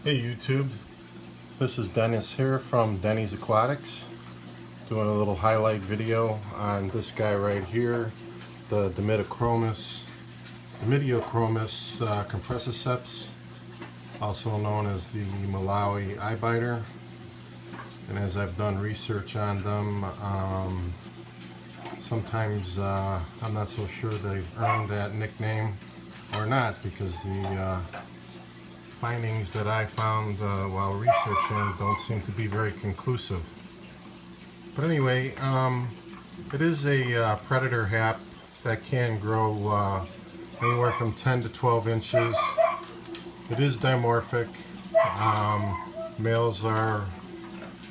Hey YouTube, this is Dennis here from Denny's Aquatics, doing a little highlight video on this guy right here, the Dimidiochromis Compressiceps, also known as the Malawi Eye Biter. And as I've done research on them, sometimes I'm not so sure they've earned that nickname or not, because the findings that I found while researching don't seem to be very conclusive. But anyway, it is a predator hap that can grow anywhere from 10 to 12 inches. It is dimorphic. Males are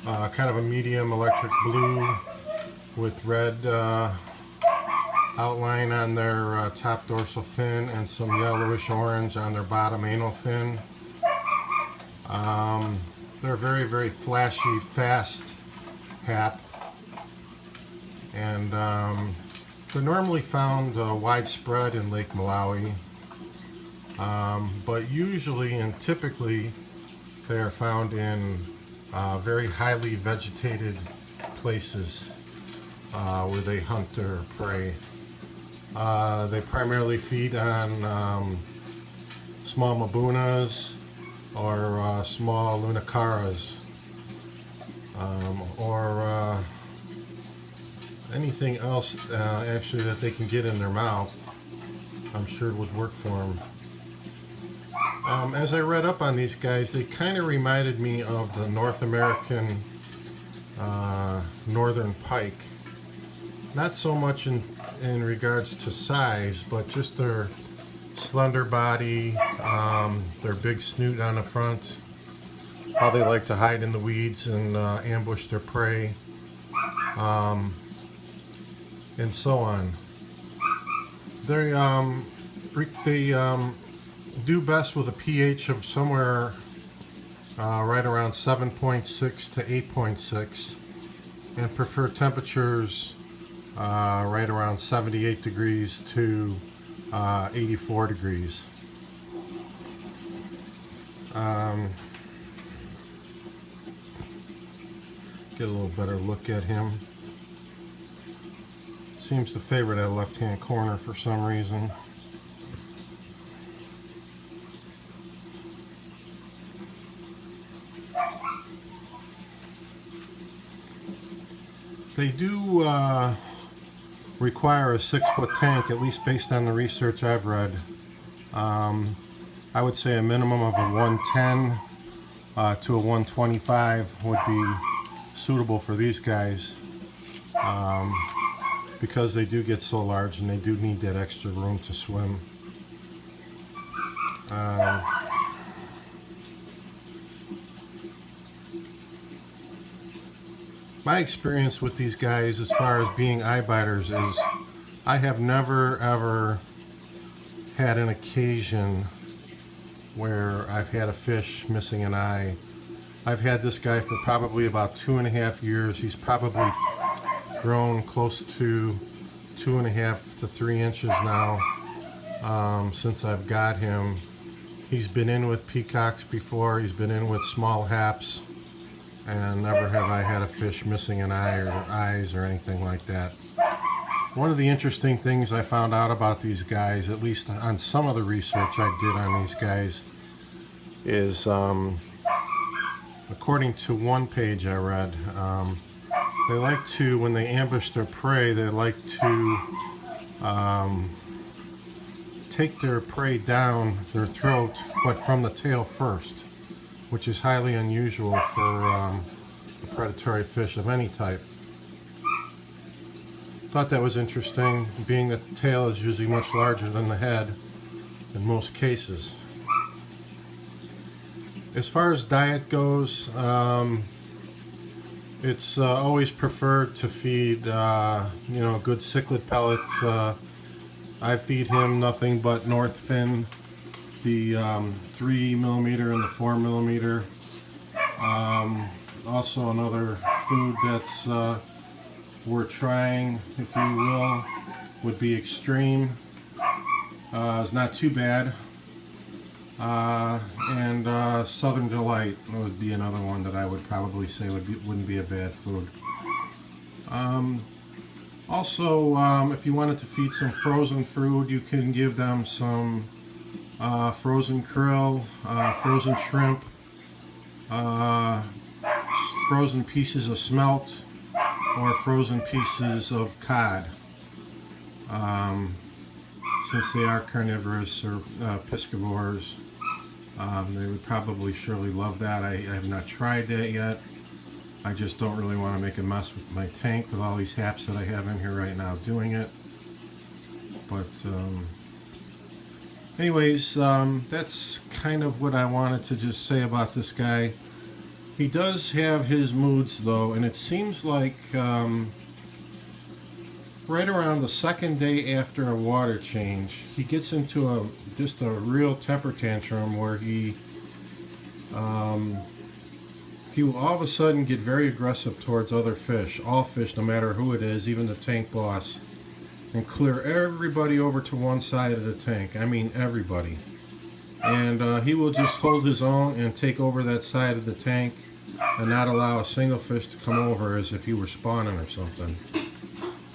kind of a medium electric blue with red outline on their top dorsal fin and some yellowish orange on their bottom anal fin. They're very, very flashy, fast hap, and they're normally found widespread in Lake Malawi, but usually and typically they are found in very highly vegetated places where they hunt their prey. They primarily feed on small mabunas or small lunacaras, or anything else actually that they can get in their mouth. I'm sure would work for them. As I read up on these guys, they kind of reminded me of the North American northern pike. Not so much in regards to size, but just their slender body, their big snoot on the front, how they like to hide in the weeds and ambush their prey, and so on. They do best with a pH of somewhere right around 7.6 to 8.6, and prefer temperatures right around 78 degrees to 84 degrees. Get a little better look at him. Seems to favor that left-hand corner for some reason. They do require a 6-foot tank, at least based on the research I've read. I would say a minimum of a 110 to a 125 would be suitable for these guys, because they do get so large and they do need that extra room to swim. My experience with these guys as far as being eye biters is I have never ever had an occasion where I've had a fish missing an eye. I've had this guy for probably about 2.5 years. He's probably grown close to 2.5 to 3 inches now since I've got him. He's been in with peacocks before, he's been in with small haps, and never have I had a fish missing an eye or eyes or anything like that. One of the interesting things I found out about these guys, at least on some of the research I did on these guys, is according to one page I read, they like to, when they ambush their prey, they like to take their prey down their throat, but from the tail first, which is highly unusual for a predatory fish of any type. Thought that was interesting, being that the tail is usually much larger than the head in most cases. As far as diet goes, it's always preferred to feed good cichlid pellets. I feed him nothing but North Fin, the 3mm and the 4mm. Also another food that's worth trying, if you will, would be Extreme. It's not too bad. and Southern Delight would be another one that I would probably say wouldn't be a bad food. Also, if you wanted to feed some frozen food, you can give them some frozen krill, frozen shrimp, frozen pieces of smelt, or frozen pieces of cod. Since they are carnivorous or piscivores, they would probably surely love that. I have not tried that yet. I just don't really want to make a mess with my tank with all these haps that I have in here right now doing it. But anyways, that's kind of what I wanted to just say about this guy. He does have his moods though, and it seems like right around the second day after a water change, he gets into just a real temper tantrum where he will all of a sudden get very aggressive towards other fish, all fish, no matter who it is, even the tank boss, and clear everybody over to one side of the tank. I mean everybody. And he will just hold his own and take over that side of the tank and not allow a single fish to come over as if he were spawning or something.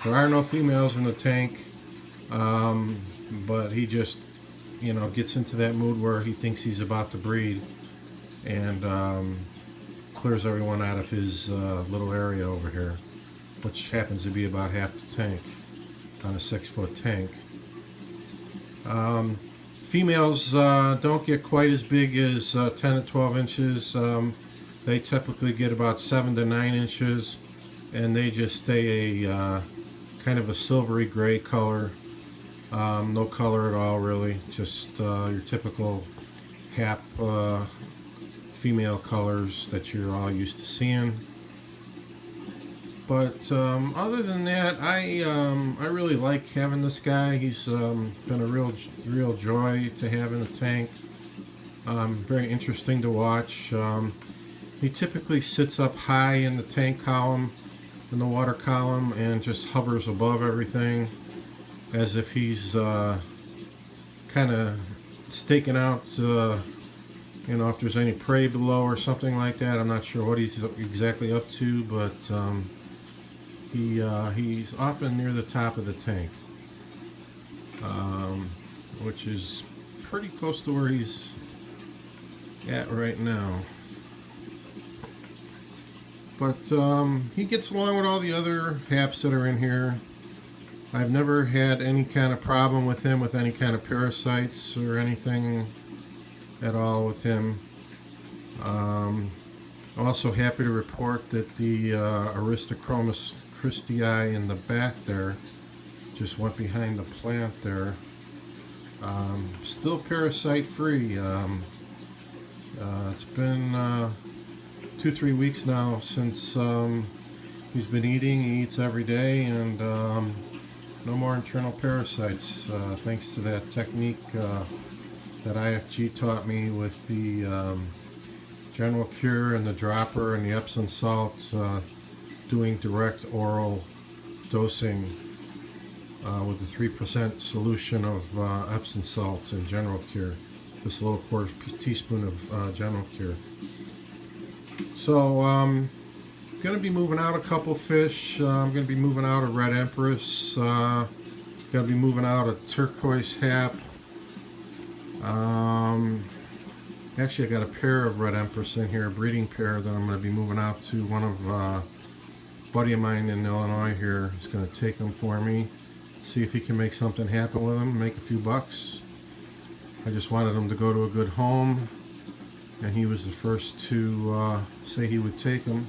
There are no females in the tank, but he just, gets into that mood where he thinks he's about to breed and clears everyone out of his little area over here, which happens to be about half the tank on a 6-foot tank. Females don't get quite as big as 10 to 12 inches. They typically get about 7 to 9 inches, and they just stay a kind of a silvery gray color. No color at all, really. Just your typical hap female colors that you're all used to seeing. But other than that, I really like having this guy. He's been a real joy to have in the tank. Very interesting to watch. He typically sits up high in the tank column, in the water column, and just hovers above everything as if he's kind of staking out, if there's any prey below or something like that. I'm not sure what he's exactly up to, but he's often near the top of the tank, which is pretty close to where he's at right now. But he gets along with all the other haps that are in here. I've never had any kind of problem with him with any kind of parasites or anything at all with him. I'm also happy to report that the Dimidiochromis christii in the back there just went behind the plant there. Still parasite free. It's been 2-3 weeks now since he's been eating. He eats every day, and no more internal parasites, thanks to that technique that IFG taught me with the general cure and the dropper and the Epsom salt, doing direct oral dosing with the 3% solution of Epsom salt and general cure. This little quarter teaspoon of general cure. So I'm going to be moving out a couple fish. I'm going to be moving out a red empress. Going to be moving out a turquoise hap. Actually, I got a pair of red empress in here, a breeding pair that I'm going to be moving out to one of a buddy of mine in Illinois here. He's going to take them for me, see if he can make something happen with them, make a few bucks. I just wanted him to go to a good home, and he was the first to say he would take them.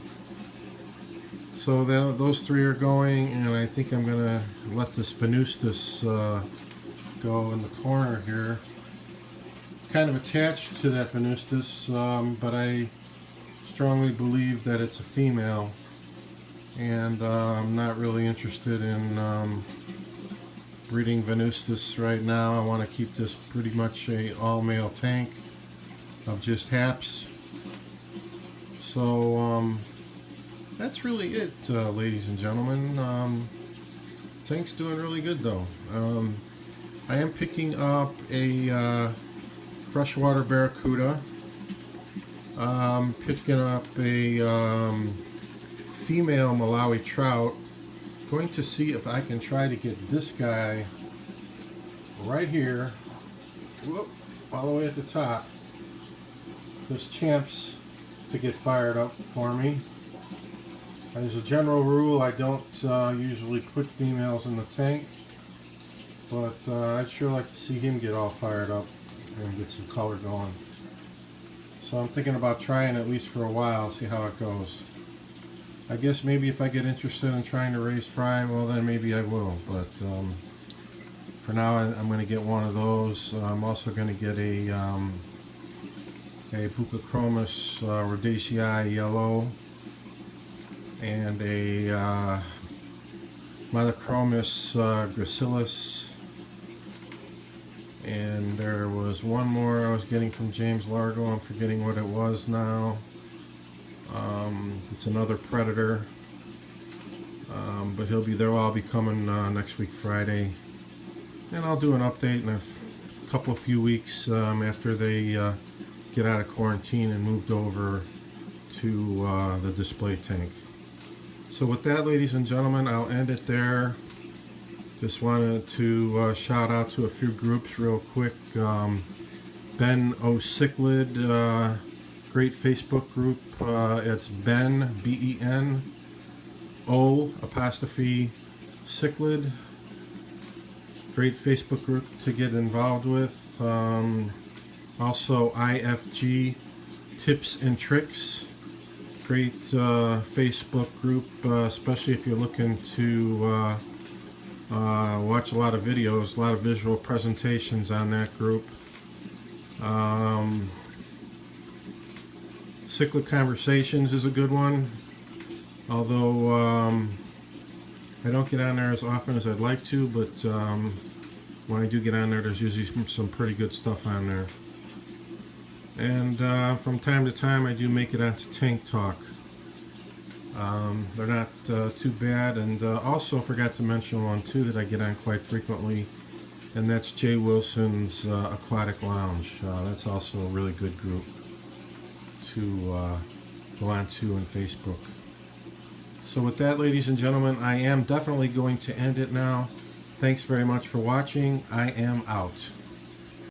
So those three are going, and I think I'm going to let this Venustus go in the corner here. Kind of attached to that Venustus, but I strongly believe that it's a female, and I'm not really interested in breeding Venustus right now. I want to keep this pretty much a all-male tank of just haps. So that's really it, ladies and gentlemen. Tank's doing really good though. I am picking up a freshwater barracuda. Picking up a female Malawi trout. Going to see if I can try to get this guy right here, whoop, all the way at the top, this champs, to get fired up for me. As a general rule, I don't usually put females in the tank, but I'd sure like to see him get all fired up and get some color going. So I'm thinking about trying at least for a while, see how it goes. I guess maybe if I get interested in trying to raise fry, well then maybe I will, but for now I'm going to get one of those. I'm also going to get a Dimidiochromis rhodesiae yellow and a Malawi gracilis. And there was one more I was getting from James Largo. I'm forgetting what it was now. It's another predator, but they'll all be coming next week Friday, and I'll do an update in a few weeks after they get out of quarantine and moved over to the display tank. So with that, ladies and gentlemen, I'll end it there. Just wanted to shout out to a few groups real quick. Ben O. Cichlid, great Facebook group. It's Ben, B-E-N, O apostrophe Cichlid. Great Facebook group to get involved with. Also IFG Tips and Tricks. Great Facebook group, especially if you're looking to watch a lot of videos, a lot of visual presentations on that group. Cichlid Conversations is a good one, although I don't get on there as often as I'd like to, but when I do get on there, there's usually some pretty good stuff on there. And from time to time I do make it onto Tank Talk. They're not too bad, and also forgot to mention one too that I get on quite frequently, and that's Jay Wilson's Aquatic Lounge. That's also a really good group to go on to on Facebook. So with that, ladies and gentlemen, I am definitely going to end it now. Thanks very much for watching. I am out.